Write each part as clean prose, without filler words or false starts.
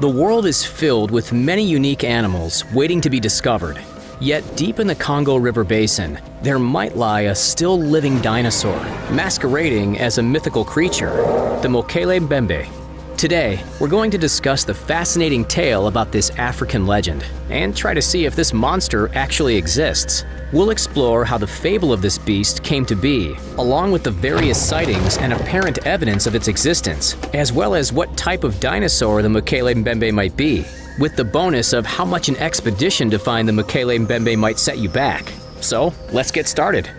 The world is filled with many unique animals waiting to be discovered. Yet deep in the Congo River Basin, there might lie a still living dinosaur, masquerading as a mythical creature, the Mokele Mbembe. Today, we're going to discuss the fascinating tale about this African legend and try to see if this monster actually exists. We'll explore how the fable of this beast came to be, along with the various sightings and apparent evidence of its existence, as well as what type of dinosaur the Mokele Mbembe might be, with the bonus of how much an expedition to find the Mokele Mbembe might set you back. So, let's get started.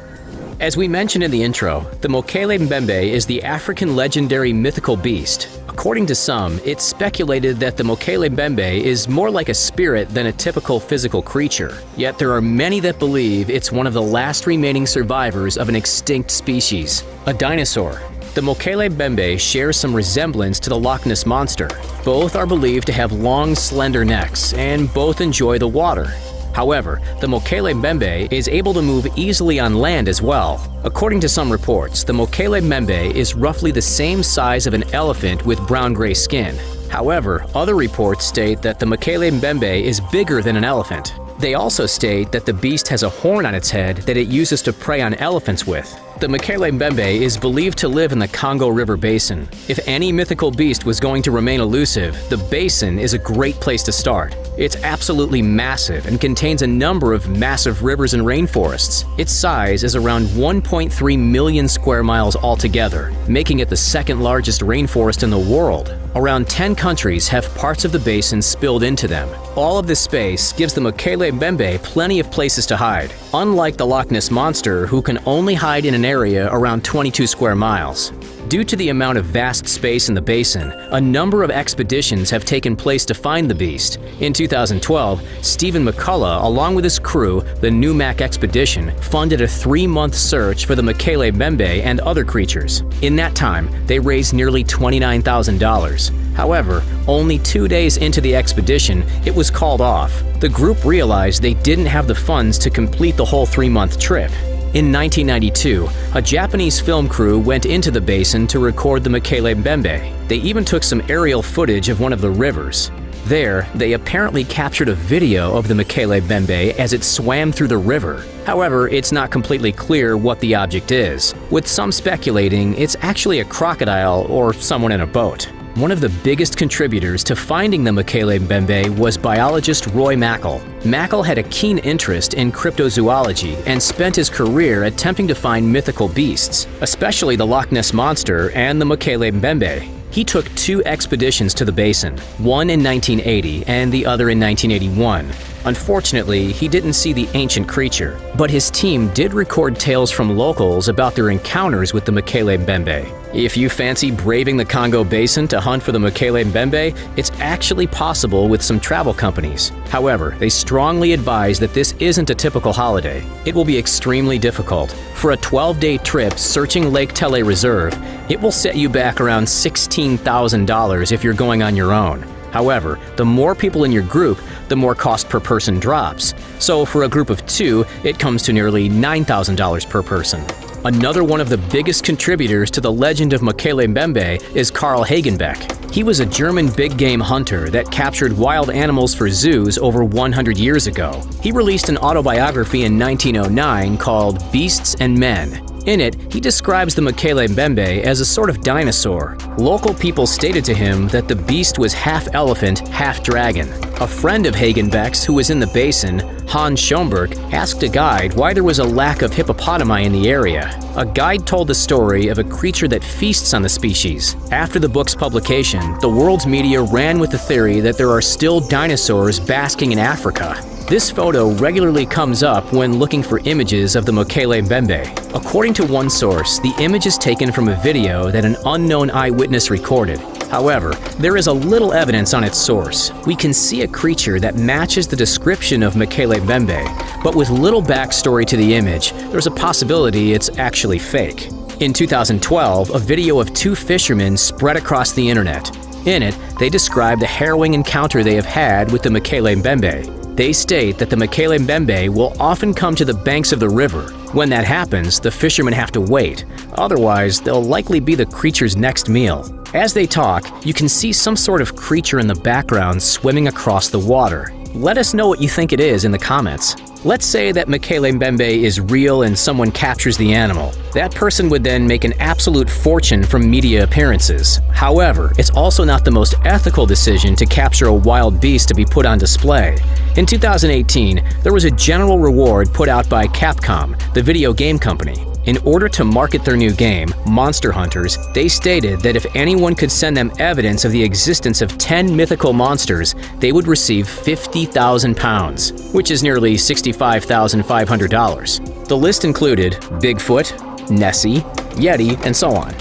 As we mentioned in the intro, the Mokele Mbembe is the African legendary mythical beast. According to some, it's speculated that the Mokele Mbembe is more like a spirit than a typical physical creature. Yet there are many that believe it's one of the last remaining survivors of an extinct species, a dinosaur. The Mokele Mbembe shares some resemblance to the Loch Ness Monster. Both are believed to have long, slender necks, and both enjoy the water. However, the Mokele Mbembe is able to move easily on land as well. According to some reports, the Mokele Mbembe is roughly the same size of an elephant with brown-gray skin. However, other reports state that the Mokele Mbembe is bigger than an elephant. They also state that the beast has a horn on its head that it uses to prey on elephants with. The Mokele Mbembe is believed to live in the Congo River Basin. If any mythical beast was going to remain elusive, the basin is a great place to start. It's absolutely massive and contains a number of massive rivers and rainforests. Its size is around 1.3 million square miles altogether, making it the second largest rainforest in the world. Around 10 countries have parts of the basin spilled into them. All of this space gives the Mokele Mbembe plenty of places to hide, unlike the Loch Ness Monster, who can only hide in an area around 22 square miles. Due to the amount of vast space in the basin, a number of expeditions have taken place to find the beast. In 2012, Stephen McCullough, along with his crew, the New Mac Expedition, funded a 3-month search for the Mokele Mbembe and other creatures. In that time, they raised nearly $29,000. However, only 2 days into the expedition, it was called off. The group realized they didn't have the funds to complete the whole 3-month trip. In 1992, a Japanese film crew went into the basin to record the Mokele Mbembe. They even took some aerial footage of one of the rivers. There, they apparently captured a video of the Mokele Mbembe as it swam through the river. However, it's not completely clear what the object is, with some speculating it's actually a crocodile or someone in a boat. One of the biggest contributors to finding the Mokele Mbembe was biologist Roy Mackal. Mackal had a keen interest in cryptozoology and spent his career attempting to find mythical beasts, especially the Loch Ness Monster and the Mokele Mbembe. He took 2 expeditions to the basin, one in 1980 and the other in 1981. Unfortunately, he didn't see the ancient creature, but his team did record tales from locals about their encounters with the Mokele Mbembe. If you fancy braving the Congo Basin to hunt for the Mokele Mbembe, it's actually possible with some travel companies. However, they strongly advise that this isn't a typical holiday. It will be extremely difficult. For a 12-day trip searching Lake Tele Reserve, it will set you back around $16,000 if you're going on your own. However, the more people in your group, the more cost per person drops. So for a group of 2, it comes to nearly $9,000 per person. Another one of the biggest contributors to the legend of Mokele Mbembe is Carl Hagenbeck. He was a German big-game hunter that captured wild animals for zoos over 100 years ago. He released an autobiography in 1909 called Beasts and Men. In it, he describes the Mokele Mbembe as a sort of dinosaur. Local people stated to him that the beast was half elephant, half dragon. A friend of Hagenbeck's who was in the basin, Hans Schomburg, asked a guide why there was a lack of hippopotami in the area. A guide told the story of a creature that feasts on the species. After the book's publication, the world's media ran with the theory that there are still dinosaurs basking in Africa. This photo regularly comes up when looking for images of the Mokele Mbembe. According to one source, the image is taken from a video that an unknown eyewitness recorded. However, there is a little evidence on its source. We can see a creature that matches the description of Mokele Mbembe, but with little backstory to the image, there's a possibility it's actually fake. In 2012, a video of 2 fishermen spread across the internet. In it, they describe the harrowing encounter they have had with the Mokele Mbembe. They state that the Mokele Mbembe will often come to the banks of the river. When that happens, the fishermen have to wait. Otherwise, they'll likely be the creature's next meal. As they talk, you can see some sort of creature in the background swimming across the water. Let us know what you think it is in the comments. Let's say that Mokele Mbembe is real and someone captures the animal. That person would then make an absolute fortune from media appearances. However, it's also not the most ethical decision to capture a wild beast to be put on display. In 2018, there was a general reward put out by Capcom, the video game company. In order to market their new game, Monster Hunters, they stated that if anyone could send them evidence of the existence of 10 mythical monsters, they would receive £50,000, which is nearly $65,500. The list included Bigfoot, Nessie, Yeti, and so on.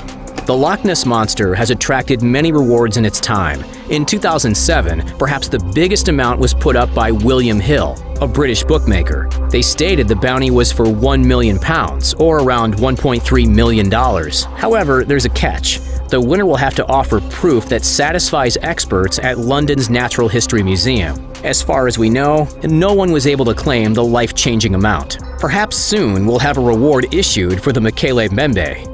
The Loch Ness Monster has attracted many rewards in its time. In 2007, perhaps the biggest amount was put up by William Hill, a British bookmaker. They stated the bounty was for £1 million, or around $1.3 million. However, there's a catch. The winner will have to offer proof that satisfies experts at London's Natural History Museum. As far as we know, no one was able to claim the life-changing amount. Perhaps soon we'll have a reward issued for the Mokele Mbembe.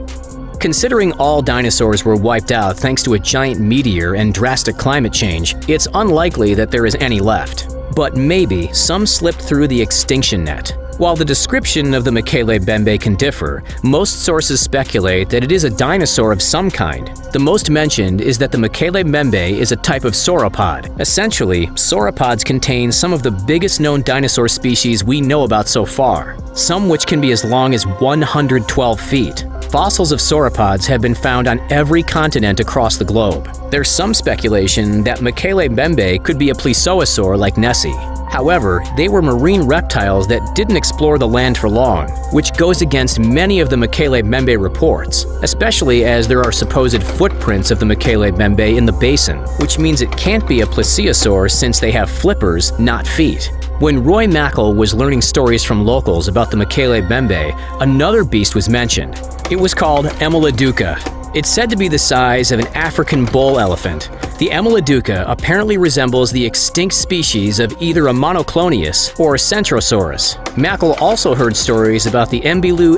Considering all dinosaurs were wiped out thanks to a giant meteor and drastic climate change, it's unlikely that there is any left. But maybe some slipped through the extinction net. While the description of the Mokele Mbembe can differ, most sources speculate that it is a dinosaur of some kind. The most mentioned is that the Mokele Mbembe is a type of sauropod. Essentially, sauropods contain some of the biggest known dinosaur species we know about so far, some which can be as long as 112 feet. Fossils of sauropods have been found on every continent across the globe. There's some speculation that Mokele Mbembe could be a plesiosaur like Nessie. However, they were marine reptiles that didn't explore the land for long, which goes against many of the Mokele Mbembe reports, especially as there are supposed footprints of the Mokele Mbembe in the basin, which means it can't be a plesiosaur since they have flippers, not feet. When Roy Mackal was learning stories from locals about the Mokele Mbembe, another beast was mentioned. It was called Emeladuca. It's said to be the size of an African bull elephant. The Emeladuca apparently resembles the extinct species of either a monoclonius or a Centrosaurus. Mackal also heard stories about the Embilu.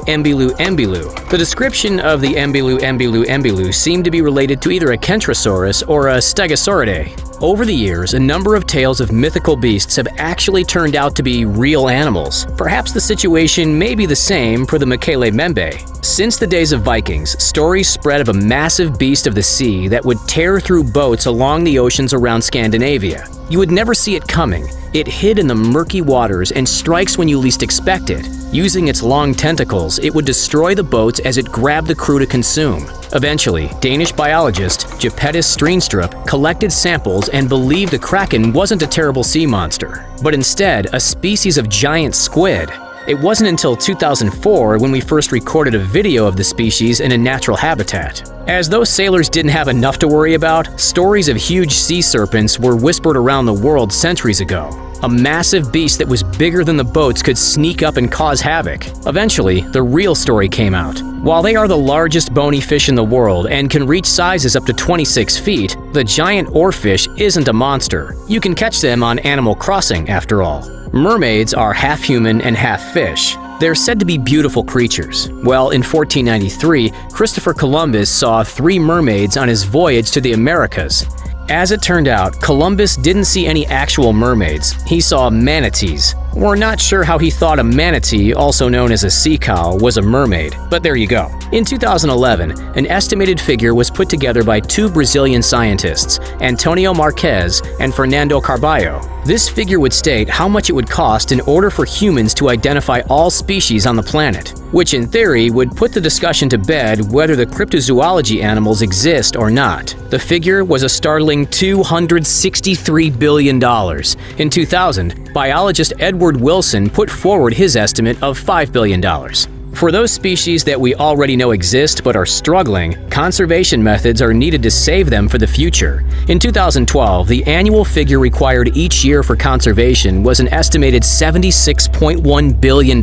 The description of the Embilu seemed to be related to either a Kentrosaurus or a Stegosauridae. Over the years, a number of tales of mythical beasts have actually turned out to be real animals. Perhaps the situation may be the same for the Mokele Mbembe. Since the days of Vikings, stories spread of a massive beast of the sea that would tear through boats along the oceans around Scandinavia. You would never see it coming. It hid in the murky waters and strikes when you least expect it. Using its long tentacles, it would destroy the boats as it grabbed the crew to consume. Eventually, Danish biologist Jeppettus Steenstrup collected samples and believed the Kraken wasn't a terrible sea monster, but instead a species of giant squid. It wasn't until 2004 when we first recorded a video of the species in a natural habitat. As those sailors didn't have enough to worry about, stories of huge sea serpents were whispered around the world centuries ago. A massive beast that was bigger than the boats could sneak up and cause havoc. Eventually, the real story came out. While they are the largest bony fish in the world and can reach sizes up to 26 feet, the giant oarfish isn't a monster. You can catch them on Animal Crossing, after all. Mermaids are half human and half fish. They're said to be beautiful creatures. Well, in 1493, Christopher Columbus saw 3 mermaids on his voyage to the Americas. As it turned out, Columbus didn't see any actual mermaids. He saw manatees. We're not sure how he thought a manatee, also known as a sea cow, was a mermaid, but there you go. In 2011, an estimated figure was put together by 2 Brazilian scientists, Antonio Marques and Fernando Carballo. This figure would state how much it would cost in order for humans to identify all species on the planet, which in theory would put the discussion to bed whether the cryptozoology animals exist or not. The figure was a startling $263 billion. In 2000, biologist Edward Wilson put forward his estimate of $5 billion. For those species that we already know exist but are struggling, conservation methods are needed to save them for the future. In 2012, the annual figure required each year for conservation was an estimated $76.1 billion.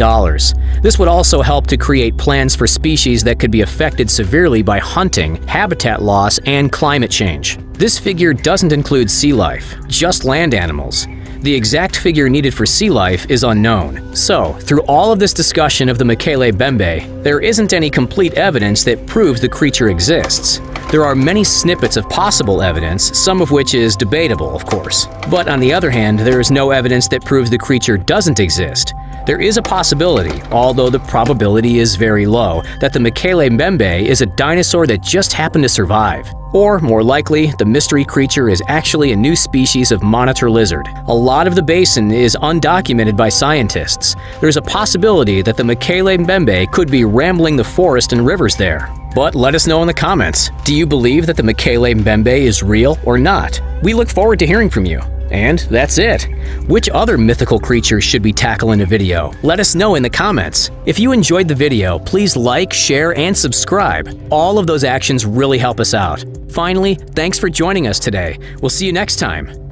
This would also help to create plans for species that could be affected severely by hunting, habitat loss, and climate change. This figure doesn't include sea life, just land animals. The exact figure needed for sea life is unknown. So, through all of this discussion of the Mokele Mbembe, there isn't any complete evidence that proves the creature exists. There are many snippets of possible evidence, some of which is debatable, of course. But on the other hand, there is no evidence that proves the creature doesn't exist. There is a possibility, although the probability is very low, that the Mokele Mbembe is a dinosaur that just happened to survive. Or, more likely, the mystery creature is actually a new species of monitor lizard. A lot of the basin is undocumented by scientists. There's a possibility that the Mokele Mbembe could be rambling the forest and rivers there. But let us know in the comments. Do you believe that the Mokele Mbembe is real or not? We look forward to hearing from you. And that's it. Which other mythical creatures should we tackle in a video? Let us know in the comments. If you enjoyed the video, please like, share, and subscribe. All of those actions really help us out. Finally, thanks for joining us today. We'll see you next time.